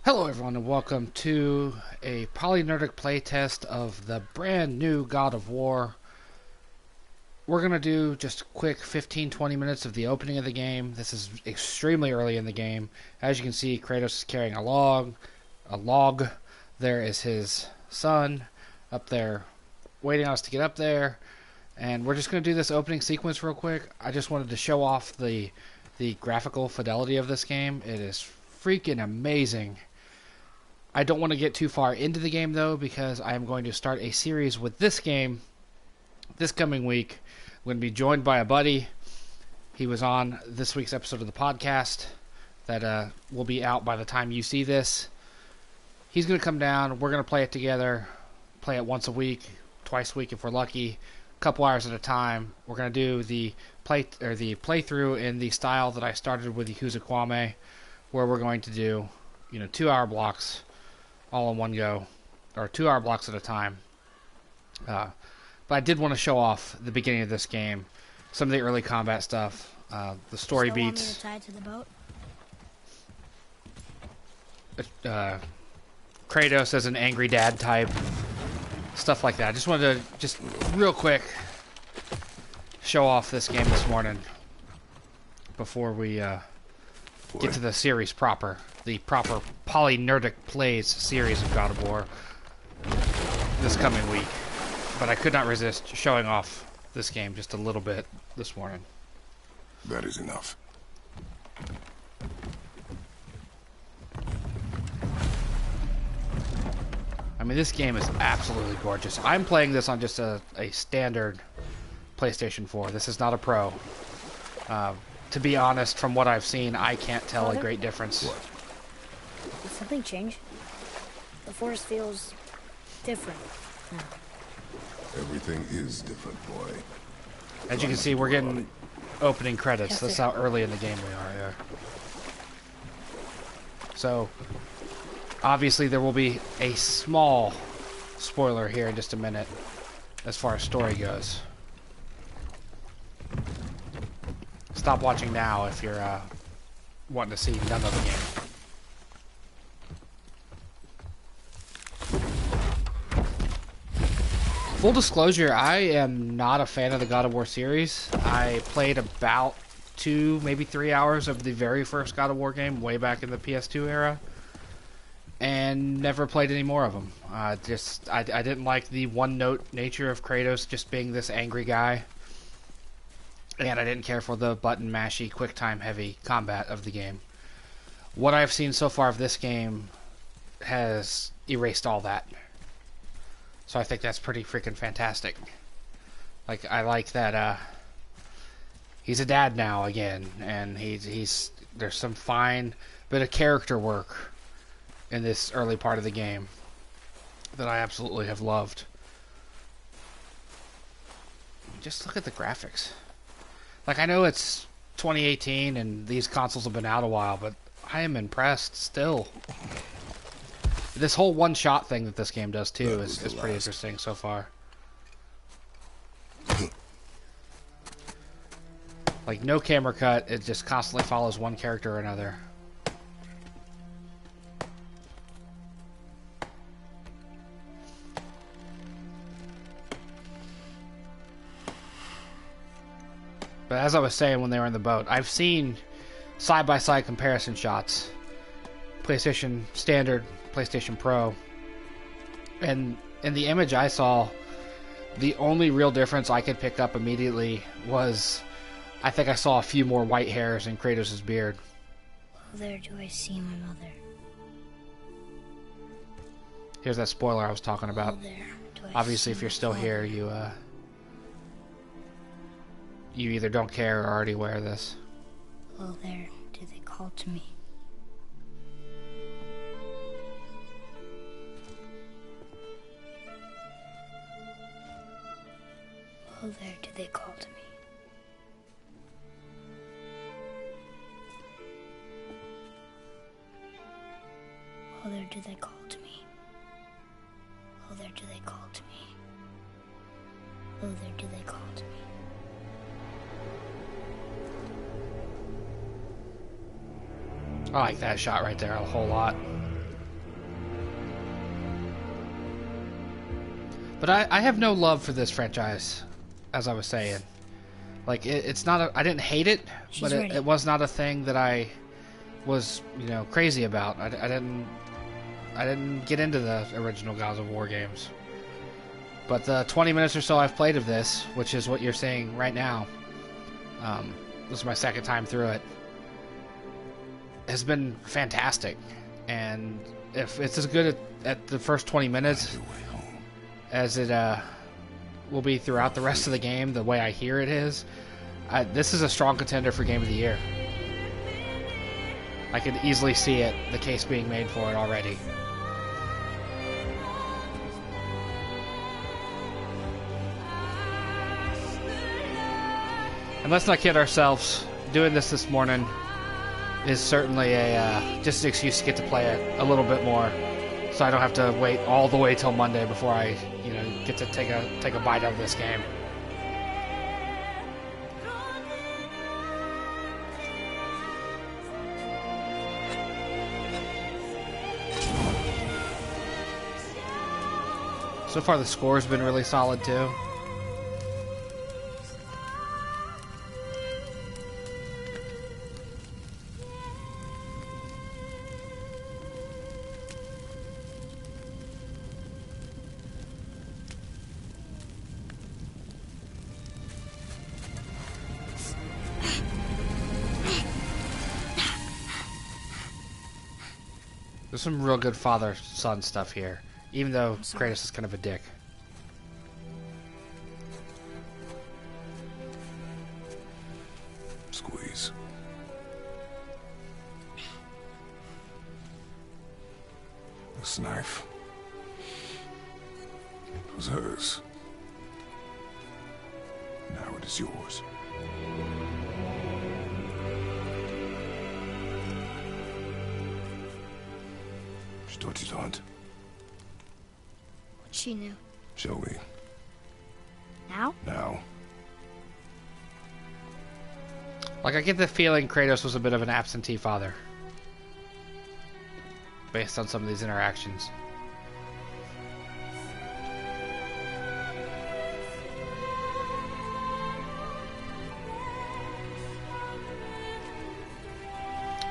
Hello everyone and welcome to a PolyNerdic playtest of the brand new God of War. We're going to do just a quick 15-20 minutes of the opening of the game. This is extremely early in the game. As you can see, Kratos is carrying a log. There is his son up there waiting on us to get up there. And we're just going to do this opening sequence real quick. I just wanted to show off the graphical fidelity of this game. It is freaking amazing. I don't want to get too far into the game, though, because I am going to start a series with this game this coming week. I'm going to be joined by a buddy. He was on this week's episode of the podcast that will be out by the time you see this. He's going to come down. We're going to play it together, play it once a week, twice a week if we're lucky, a couple hours at a time. We're going to do the playthrough in the style that I started with Yakuza Kiwami, where we're going to do 2-hour blocks all in one go, or 2-hour blocks at a time. But I did want to show off the beginning of this game, some of the early combat stuff, the story beats. Want me to tie to the boat? Kratos as an angry dad type, stuff like that. I just wanted to real quick show off this game this morning before we get to the series proper. The proper PolyNerdic Plays series of God of War this coming week. But I could not resist showing off this game just a little bit this morning. That is enough. I mean, this game is absolutely gorgeous. I'm playing this on just a standard PlayStation 4. This is not a Pro. To be honest, from what I've seen, I can't tell a great difference. What? Did something change? The forest feels different now. Everything is different, boy. As you can see, we're getting opening credits. That's how early in the game we are here. So, obviously there will be a small spoiler here in just a minute as far as story goes. Stop watching now if you're wanting to see none of the game. Full disclosure, I am not a fan of the God of War series. I played about 2, maybe 3 hours of the very first God of War game way back in the PS2 era, and never played any more of them. I didn't like the one-note nature of Kratos just being this angry guy, and I didn't care for the button-mashy, quick-time heavy combat of the game. What I've seen so far of this game has erased all that. So I think that's pretty freaking fantastic. Like, I like that he's a dad now again, and he's there's some fine bit of character work in this early part of the game that I absolutely have loved. Just look at the graphics. Like, I know it's 2018 and these consoles have been out a while, but I am impressed still. This whole one-shot thing that this game does, too, is pretty interesting so far. Like, no camera cut, it just constantly follows one character or another. But as I was saying when they were in the boat, I've seen side-by-side comparison shots. PlayStation Standard, PlayStation Pro. And in the image I saw, the only real difference I could pick up immediately was I think I saw a few more white hairs in Kratos' beard. Oh, there do I see my mother. Here's that spoiler I was talking about. Oh, there do I Obviously, see if you're my still father. here, you either don't care or are already aware of this. Oh, there do they call to me. Oh, there do they call to me. Oh, there do they call to me. Oh, there do they call to me. Oh, there do they call to me. I like that shot right there a whole lot. But I have no love for this franchise, as I was saying. Like, it's not a... I didn't hate it, but it was not a thing that I was, you know, crazy about. I didn't get into the original Gods of War games. But the 20 minutes or so I've played of this, which is what you're seeing right now, this is my second time through it, has been fantastic. And if it's as good at the first 20 minutes as it will be throughout the rest of the game, the way I hear it is, this is a strong contender for Game of the Year. I could easily see it, the case being made for it already. And let's not kid ourselves, doing this morning is certainly just an excuse to get to play it a little bit more, so I don't have to wait all the way till Monday before I, you know, get to take a bite out of this game. So far the score's been really solid too. There's some real good father-son stuff here, even though Kratos is kind of a dick. Squeeze. This knife. It was hers. Now it is yours. She taught you to hunt. What she knew. Show me. Now? Now. Like, I get the feeling Kratos was a bit of an absentee father, based on some of these interactions.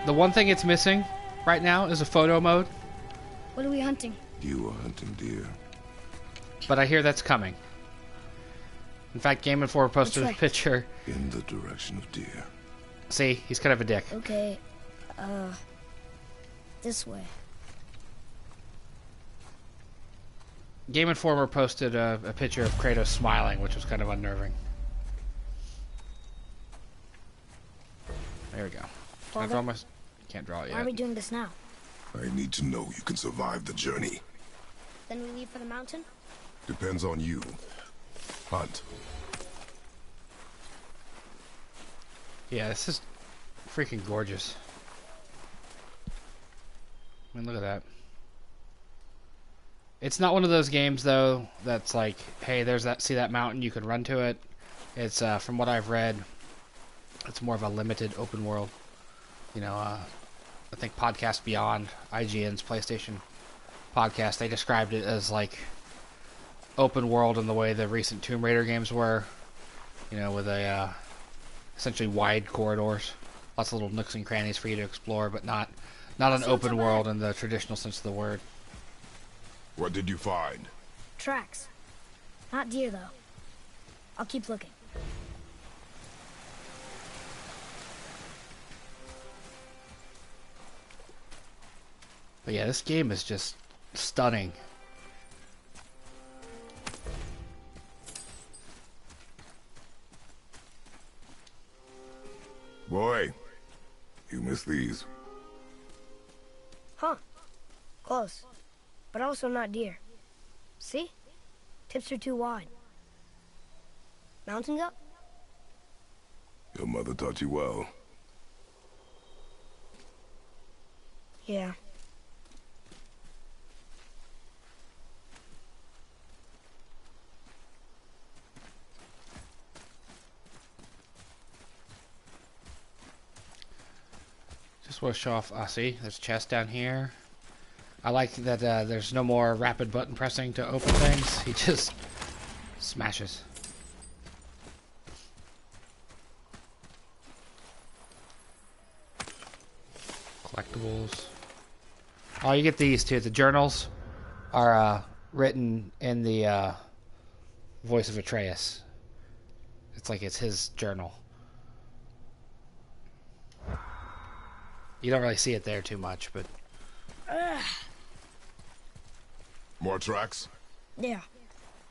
The one thing it's missing right now is a photo mode. What are we hunting? You are hunting deer. But I hear that's coming. In fact, Game Informer posted a picture. In the direction of deer. See, he's kind of a dick. Okay, this way. Game Informer posted a picture of Kratos smiling, which was kind of unnerving. There we go. Can I draw my... Can't draw it yet. Why are we doing this now? I need to know you can survive the journey. Then we leave for the mountain? Depends on you. Hunt. Yeah, this is freaking gorgeous. I mean, look at that. It's not one of those games, though, that's like, hey, there's that, see that mountain, you can run to it. It's, from what I've read, it's more of a limited open world. You know, I think Podcast Beyond, IGN's PlayStation podcast, they described it as like open world in the way the recent Tomb Raider games were. You know, with a essentially wide corridors, lots of little nooks and crannies for you to explore, but not an open world in the traditional sense of the word. What did you find? Tracks. Not deer, though. I'll keep looking. But yeah, this game is just stunning. Boy, you missed these. Huh. Close. But also not deer. See? Tips are too wide. Mountains up? Your mother taught you well. Yeah. Just want to show off. See, there's a chest down here. I like that there's no more rapid button pressing to open things. He just smashes. Collectibles. Oh, you get these too. The journals are written in the voice of Atreus. It's like it's his journal. You don't really see it there too much, but... More tracks? Yeah,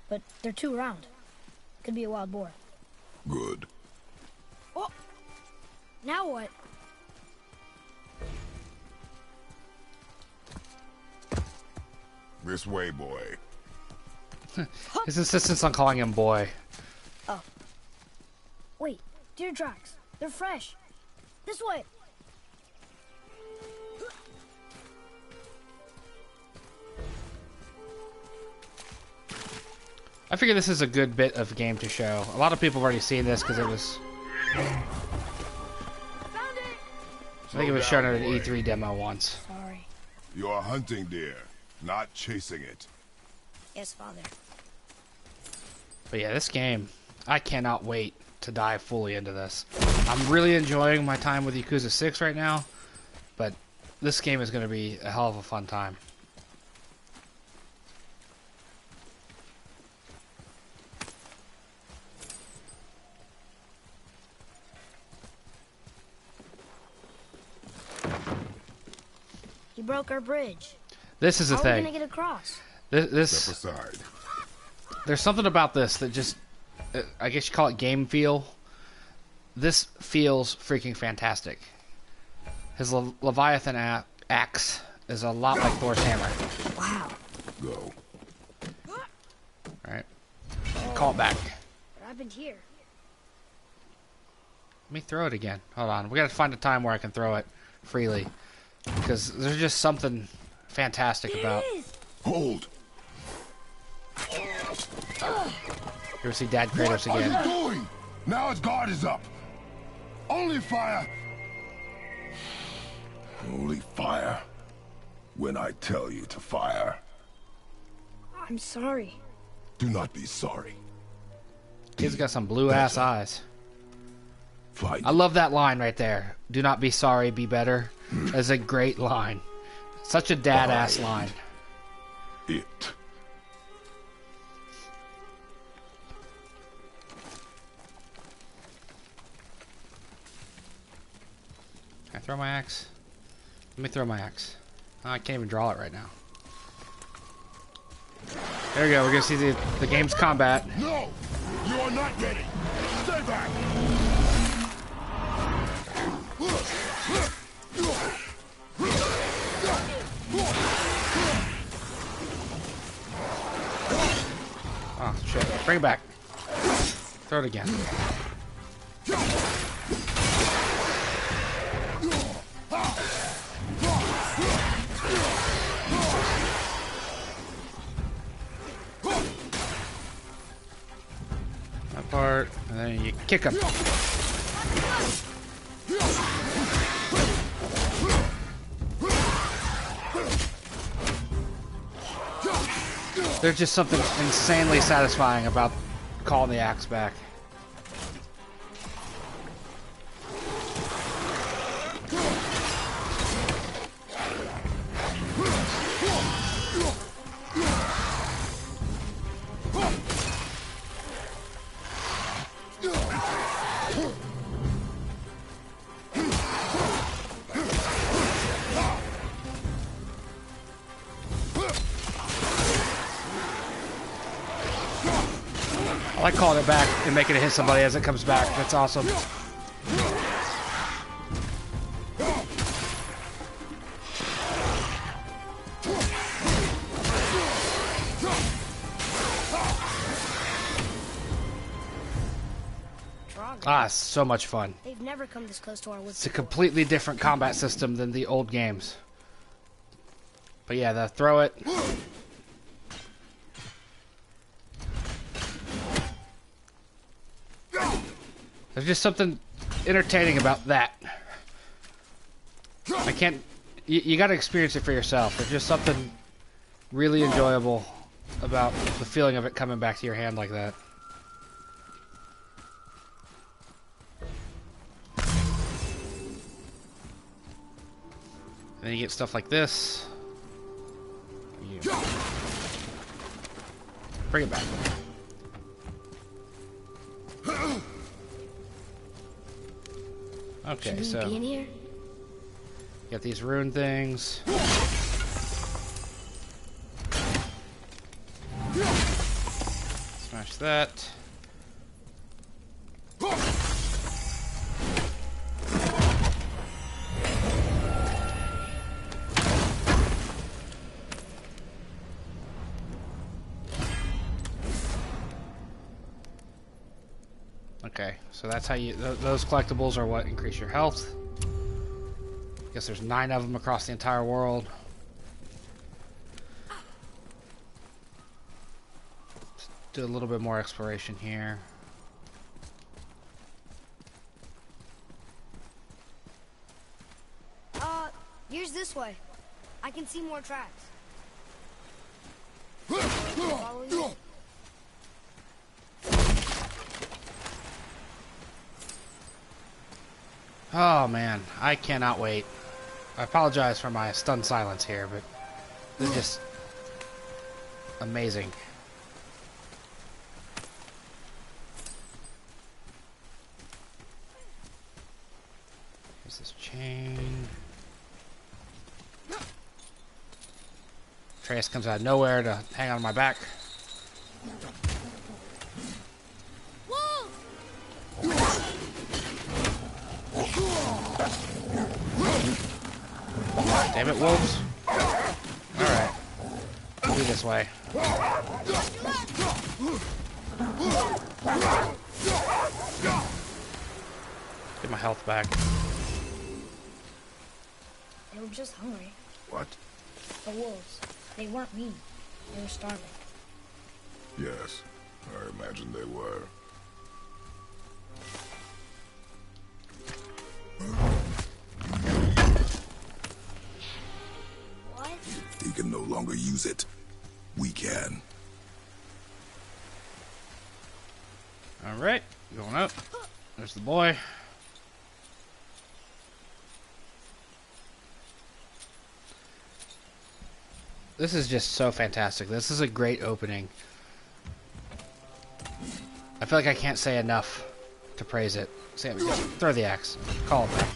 but they're too round. Could be a wild boar. Good. Oh, now what? This way, boy. His insistence on calling him boy. Oh. Wait, deer tracks. They're fresh. This way. I figure this is a good bit of game to show. A lot of people have already seen this because it was... Found it. I think it was shown at an E3 demo once. Sorry. You're hunting deer, not chasing it. Yes, Father. But yeah, this game, I cannot wait to dive fully into this. I'm really enjoying my time with Yakuza 6 right now, but this game is going to be a hell of a fun time. He broke our bridge. This is the How are we thing. gonna get across? This Step aside. there's something about this that just, I guess you call it game feel. This feels freaking fantastic. His Leviathan axe is a lot like Thor's hammer. Wow. Go. Alright. Call it back. What happened here? Let me throw it again. Hold on. We gotta find a time where I can throw it freely. Because there's just something fantastic about... Hold. You ever see Dad Kratos What again? are you doing? Now his guard is up. Only fire. Only fire. When I tell you to fire. I'm sorry. Do not be sorry. Kid's got some blue-ass eyes. Fight. I love that line right there. Do not be sorry, be better. That's a great line. Such a dad-ass line. It. Can I throw my axe? Let me throw my axe. Oh, I can't even draw it right now. There we go. We're gonna see the game's combat. No! You are not ready! Stay back! Oh shit! Bring it back. Throw it again. That part, and then you kick him. There's just something insanely satisfying about calling the axe back. I like calling it back and making it hit somebody as it comes back. That's awesome. Ah, it's so much fun. They've never come this close to our woods. It's a completely different combat system than the old games. But yeah, the throw it. There's just something entertaining about that. I can't You got to experience it for yourself. There's just something really enjoyable about the feeling of it coming back to your hand like that. And then you get stuff like this. Bring it back. Okay, Should we be in here? Got these rune things. Smash that. Okay, so that's how you... those collectibles are what increase your health. Guess there's 9 of them across the entire world. Let's do a little bit more exploration here. Here's this way. I can see more tracks. Follow you. Oh man, I cannot wait. I apologize for my stunned silence here, but this is just amazing. Here's this chain. Trace comes out of nowhere to hang on my back. Damn it, wolves. Alright. Be this way. Get my health back. They were just hungry. What? The wolves. They weren't mean. They were starving. Yes, I imagine they were. What? He can no longer use it. We can. Alright, going up. There's the boy. This is just so fantastic. This is a great opening. I feel like I can't say enough to praise it. Sam, just throw the axe. Call it back.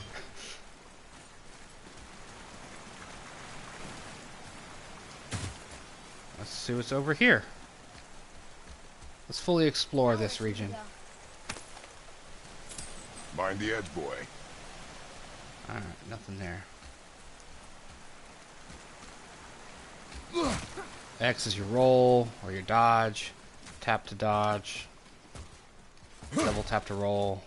Let's see what's over here. Let's fully explore this region. Mind the edge, boy. Alright, nothing there. X is your roll or your dodge. Tap to dodge. Double tap to roll.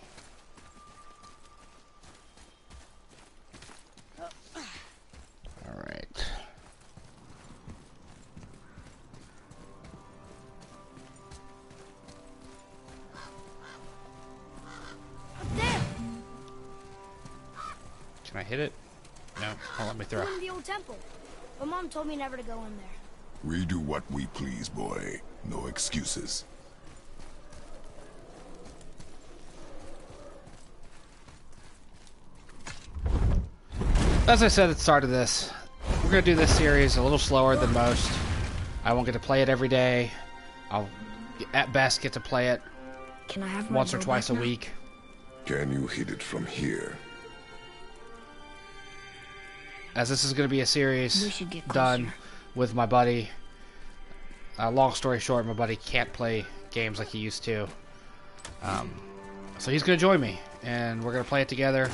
Alright. Can I hit it? No, won't let me throw. In the old temple. But Mom told me never to go in there. We do what we please, boy. No excuses. As I said at the start of this, we're going to do this series a little slower than most. I won't get to play it every day. I'll, at best, get to play it Can I have my once or bow twice a back now? week. Can you hit it from here? As this is going to be a We series should get done closer. with my buddy. Long story short, my buddy can't play games like he used to. So he's going to join me, and we're going to play it together.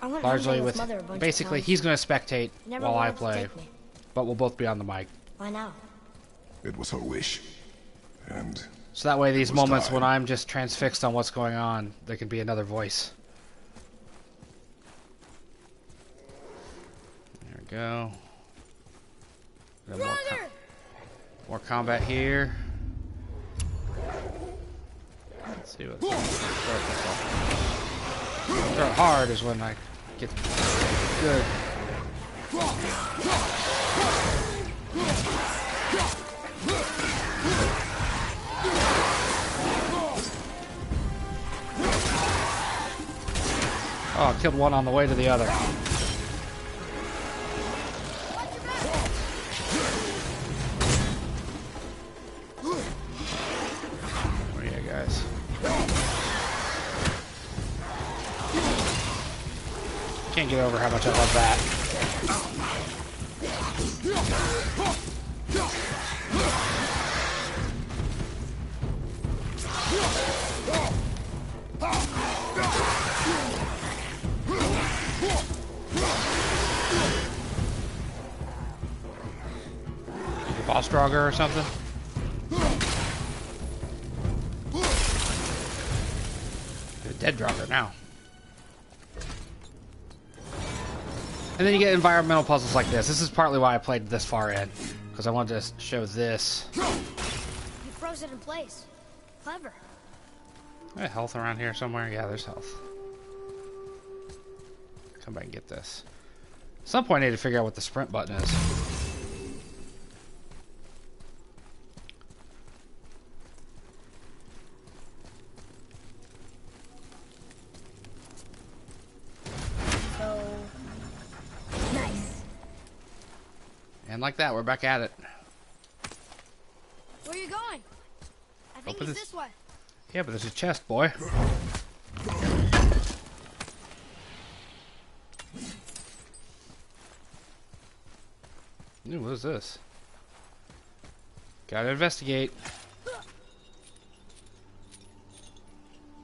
I went Largely hunting with, Mother a bunch of basically, times. he's going to spectate Never while I wanted to play, take me. but we'll both be on the mic. Why now? It was her wish. And So that way, these was moments time. when I'm just transfixed on what's going on, there can be another voice. There we go. Got more combat here. Let's see what. Throw it hard is when I get good. Oh, I killed one on the way to the other. Where are you guys? Can't get over how much I love that. Boss Draugr or something? You're a dead Draugr now. And then you get environmental puzzles like this. This is partly why I played this far in. Because I wanted to show this. You froze it in place. Clever. Is health around here somewhere? Yeah, there's health. Come back and get this. At some point I need to figure out what the sprint button is. And like that, we're back at it. Where are you going? I think it's this way. Yeah, but there's a chest, boy. Ooh, what is this? Gotta investigate.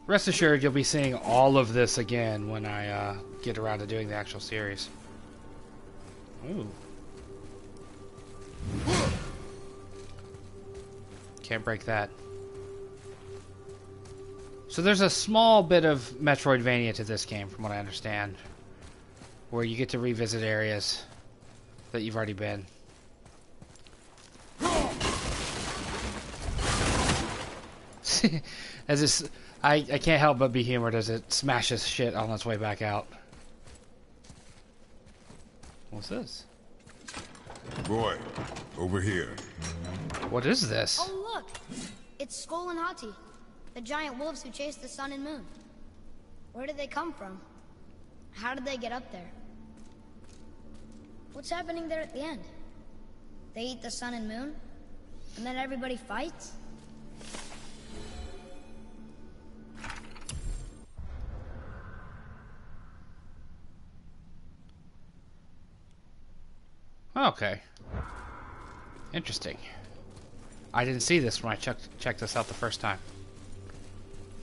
Rest assured, you'll be seeing all of this again when I get around to doing the actual series. Ooh. Can't break that. So there's a small bit of Metroidvania to this game, from what I understand, where you get to revisit areas that you've already been. As this, I can't help but be humored as it smashes shit on its way back out. What's this? Boy, over here. What is this? Oh, look! It's Skull and Hati, the giant wolves who chase the sun and moon. Where did they come from? How did they get up there? What's happening there at the end? They eat the sun and moon? And then everybody fights? Okay. Interesting. I didn't see this when I checked this out the first time.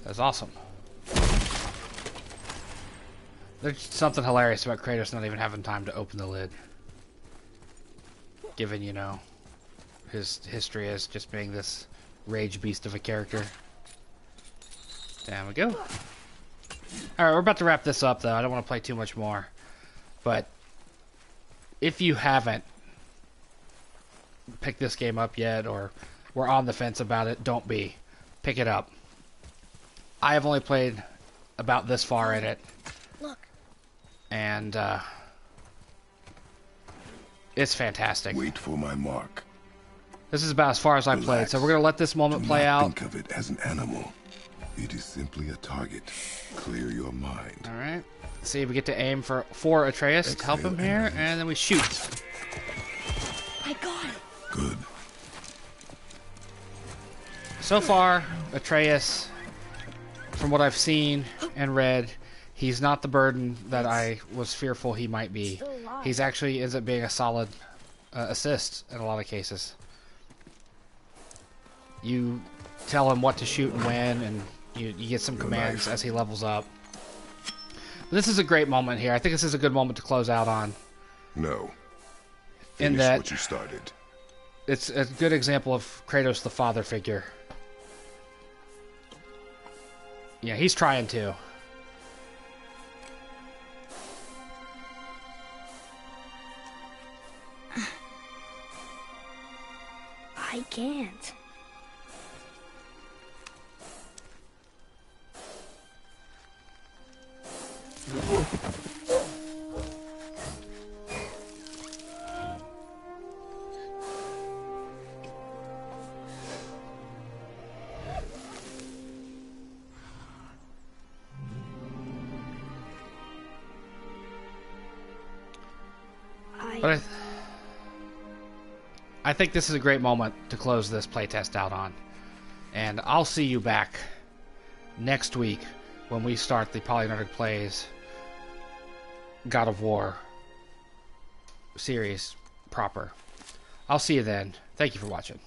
That's awesome. There's something hilarious about Kratos not even having time to open the lid. Given, you know, his history as just being this rage beast of a character. There we go. Alright, we're about to wrap this up, though. I don't want to play too much more. But if you haven't picked this game up yet, or were on the fence about it, don't be. Pick it up. I have only played about this far in it. Look. And, it's fantastic. Wait for my mark. This is about as far as I played, so we're going to let this moment Do play not out. Think of it as an animal. It is simply a target. Clear your mind. Alright. See if we get to aim for Atreus to help him here, and then we shoot. I got it. Good. So far, Atreus, from what I've seen and read, he's not the burden that I was fearful he might be. He's actually ends up being a solid assist in a lot of cases. You tell him what to shoot and when, and you get some commands as he levels up. But this is a great moment here. I think this is a good moment to close out on. No. In Finish that what you started. it's a good example of Kratos the father figure. Yeah, he's trying to. I can't. But I think this is a great moment to close this playtest out on. And I'll see you back next week when we start the PolyNerdic Plays God of War series proper. I'll see you then. Thank you for watching.